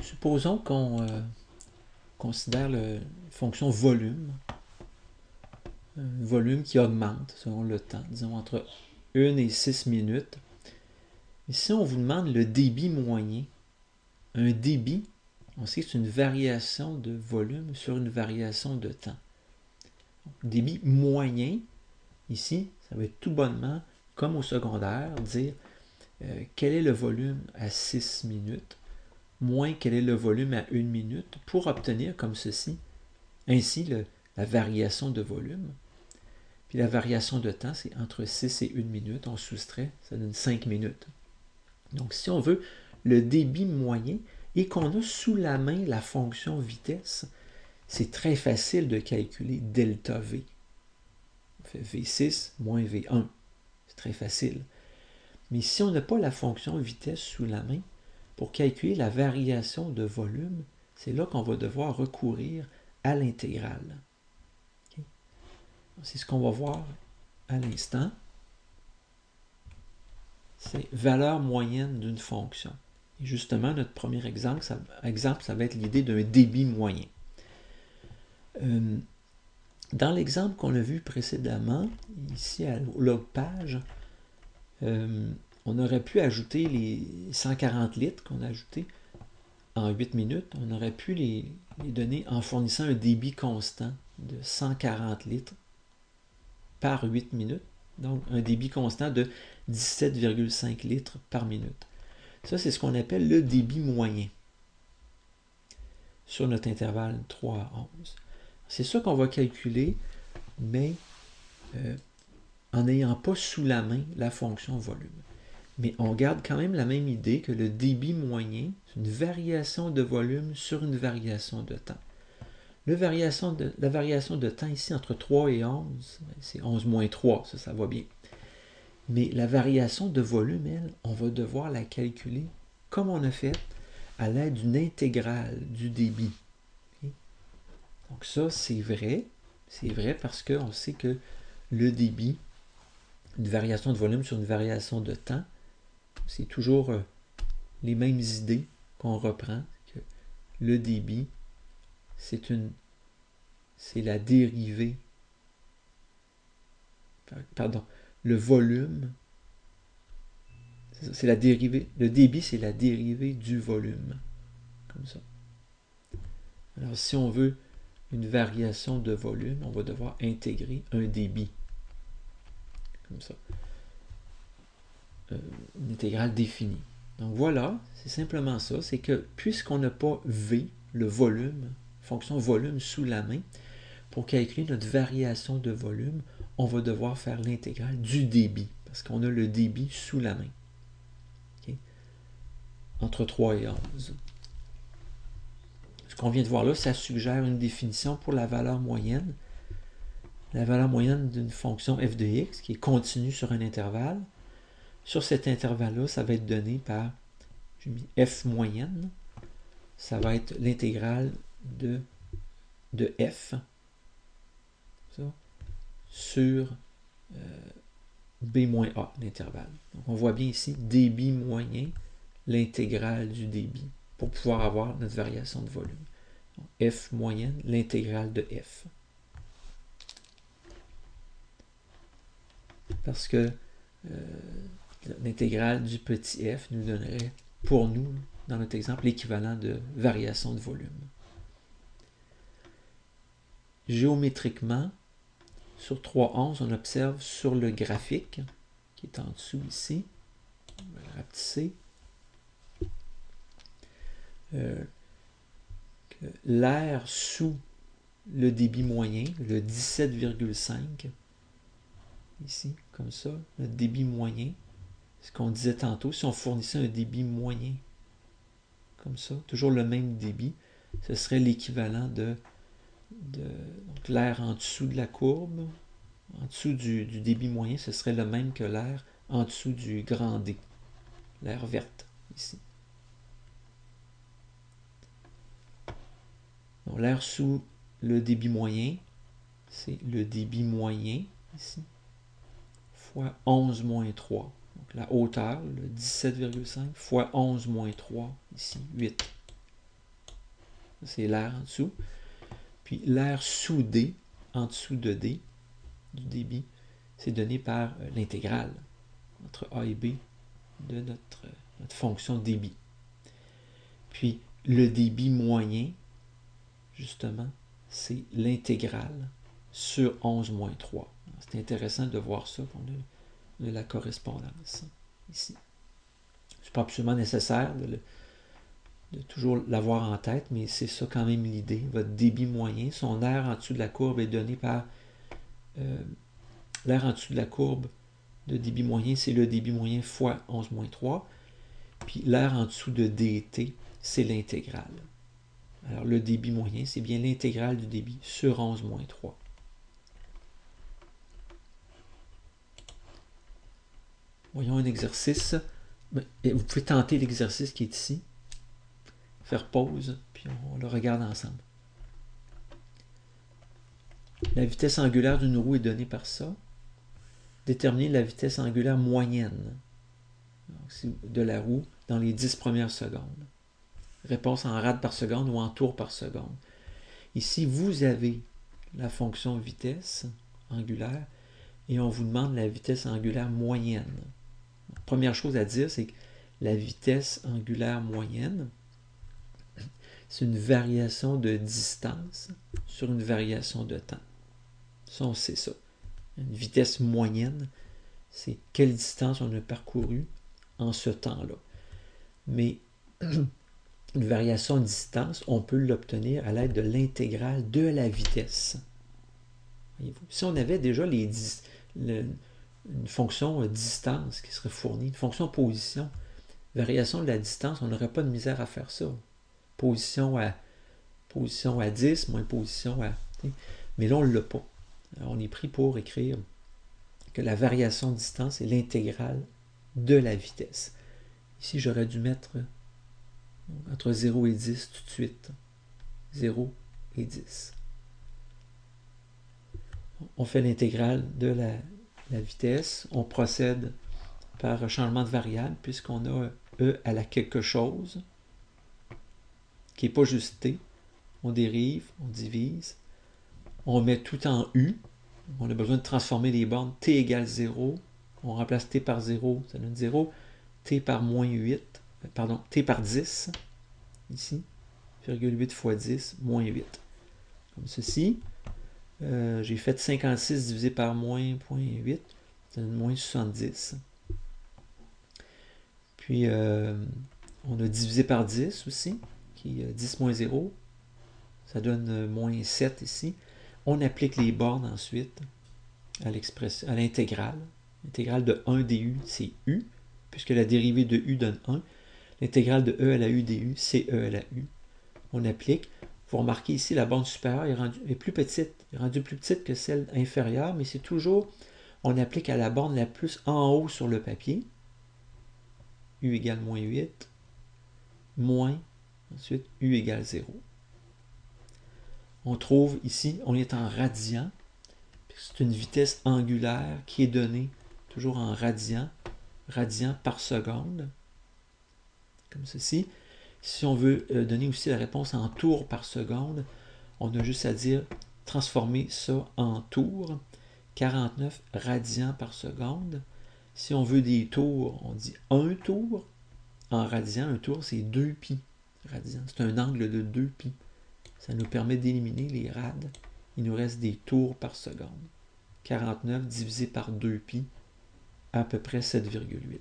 Supposons qu'on considère la fonction volume, un volume qui augmente selon le temps, disons entre 1 et 6 minutes. Et si on vous demande le débit moyen, un débit, on sait que c'est une variation de volume sur une variation de temps. Débit moyen, ici, ça va être tout bonnement, comme au secondaire, dire quel est le volume à 6 minutes, moins quel est le volume à 1 minute, pour obtenir comme ceci, ainsi la variation de volume. Puis la variation de temps, c'est entre 6 et 1 minute, on soustrait, ça donne 5 minutes. Donc si on veut le débit moyen et qu'on a sous la main la fonction vitesse, c'est très facile de calculer delta V. On fait V6 moins V1. C'est très facile. Mais si on n'a pas la fonction vitesse sous la main, pour calculer la variation de volume, c'est là qu'on va devoir recourir à l'intégrale. Okay? C'est ce qu'on va voir à l'instant. C'est valeur moyenne d'une fonction. Et justement, notre premier exemple, ça va être l'idée d'un débit moyen. Dans l'exemple qu'on a vu précédemment, ici à log page, on aurait pu ajouter les 140 litres qu'on a ajoutés en 8 minutes. On aurait pu les donner en fournissant un débit constant de 140 litres par 8 minutes. Donc, un débit constant de 17,5 litres par minute. Ça, c'est ce qu'on appelle le débit moyen sur notre intervalle 3 à 11. C'est ça qu'on va calculer, mais en n'ayant pas sous la main la fonction volume. Mais on garde quand même la même idée que le débit moyen, c'est une variation de volume sur une variation de temps. La variation de temps ici entre 3 et 11, c'est 11 moins 3, ça va bien. Mais la variation de volume, elle, on va devoir la calculer comme on a fait à l'aide d'une intégrale du débit. Okay? Donc ça, c'est vrai parce qu'on sait que le débit, une variation de volume sur une variation de temps, c'est toujours les mêmes idées qu'on reprend, que le débit, c'est la dérivée, pardon, le volume, c'est la dérivée, le débit, c'est la dérivée du volume, comme ça. Alors, si on veut une variation de volume, on va devoir intégrer un débit, comme ça. Une intégrale définie. Donc voilà, c'est simplement ça, c'est que puisqu'on n'a pas V, le volume, fonction volume sous la main, pour calculer notre variation de volume, on va devoir faire l'intégrale du débit, parce qu'on a le débit sous la main. Okay? Entre 3 et 11. Ce qu'on vient de voir là, ça suggère une définition pour la valeur moyenne. La valeur moyenne d'une fonction f de x, qui est continue sur un intervalle. Sur cet intervalle-là, ça va être donné par, j'ai mis f moyenne, ça va être l'intégrale de f ça, sur b-a, l'intervalle. Donc on voit bien ici débit moyen, l'intégrale du débit, pour pouvoir avoir notre variation de volume. Donc, f moyenne, l'intégrale de f. Parce que l'intégrale du petit f nous donnerait, pour nous, dans notre exemple, l'équivalent de variation de volume. Géométriquement, sur 3.11, on observe sur le graphique, qui est en dessous ici, on va le rapetisser, que l'air sous le débit moyen, le 17,5, ici, comme ça, le débit moyen, ce qu'on disait tantôt, si on fournissait un débit moyen, comme ça, toujours le même débit, ce serait l'équivalent de donc l'air en dessous de la courbe, en dessous du débit moyen, ce serait le même que l'air en dessous du grand D, l'air verte, ici. Donc l'air sous le débit moyen, c'est le débit moyen, ici, fois 11 moins 3. Donc la hauteur, le 17,5 fois 11 moins 3, ici, 8. c'est l'air en dessous. Puis l'air sous D, en dessous de D, du débit, c'est donné par l'intégrale entre A et B de notre fonction débit. Puis le débit moyen, justement, c'est l'intégrale sur 11 moins 3. C'est intéressant de voir ça, qu'on a la correspondance ici. Ce n'est pas absolument nécessaire de toujours l'avoir en tête, mais c'est ça quand même l'idée. Votre débit moyen, son air en dessous de la courbe est donné par l'air en dessous de la courbe de débit moyen, c'est le débit moyen fois 11 moins 3. Puis l'air en dessous de dt, c'est l'intégrale. Alors le débit moyen, c'est bien l'intégrale du débit sur 11 moins 3. Voyons un exercice. Vous pouvez tenter l'exercice qui est ici. Faire pause, puis on le regarde ensemble. La vitesse angulaire d'une roue est donnée par ça. Déterminer la vitesse angulaire moyenne de la roue dans les 10 premières secondes. Réponse en rad par seconde ou en tours par seconde. Ici, vous avez la fonction vitesse angulaire et on vous demande la vitesse angulaire moyenne. Première chose à dire, c'est que la vitesse angulaire moyenne, c'est une variation de distance sur une variation de temps. Ça, on sait ça. Une vitesse moyenne, c'est quelle distance on a parcouru en ce temps-là. Mais une variation de distance, on peut l'obtenir à l'aide de l'intégrale de la vitesse. Voyez-vous? Si on avait déjà une fonction distance qui serait fournie, une fonction position, variation de la distance, on n'aurait pas de misère à faire ça. Position à 10, moins position à... Mais là, on ne l'a pas. Alors, on est pris pour écrire que la variation de distance est l'intégrale de la vitesse. Ici, j'aurais dû mettre entre 0 et 10 tout de suite. 0 et 10. On fait l'intégrale de la vitesse. On procède par changement de variable puisqu'on a E à la quelque chose qui n'est pas juste T. On dérive, on divise. On met tout en U. On a besoin de transformer les bornes. T égale 0. On remplace T par 0, ça donne 0. T par moins 8. Pardon, T par 10. Ici. 0,8 fois 10, moins 8. Comme ceci. J'ai fait 56 divisé par moins 0,8. Ça donne moins 70. Puis, on a divisé par 10 aussi, qui est 10 moins 0. Ça donne moins 7 ici. On applique les bornes ensuite à l'intégrale. L'intégrale de 1 du, c'est U, puisque la dérivée de U donne 1. L'intégrale de E à la U du, c'est E à la U. On applique. Vous remarquez ici, la borne supérieure est plus petite. Elle est rendue plus petite que celle inférieure, mais c'est toujours, on applique à la borne la plus en haut sur le papier. U égale moins 8. Moins, ensuite, U égale 0. On trouve ici, on est en radian. C'est une vitesse angulaire qui est donnée toujours en radian par seconde, comme ceci. Si on veut donner aussi la réponse en tours par seconde, on a juste à dire transformer ça en tours, 49 radians par seconde. Si on veut des tours, on dit 1 tour. En radian, un tour, c'est 2 pi radian. C'est un angle de 2 pi. Ça nous permet d'éliminer les rads. Il nous reste des tours par seconde. 49 divisé par 2 pi, à peu près 7,8.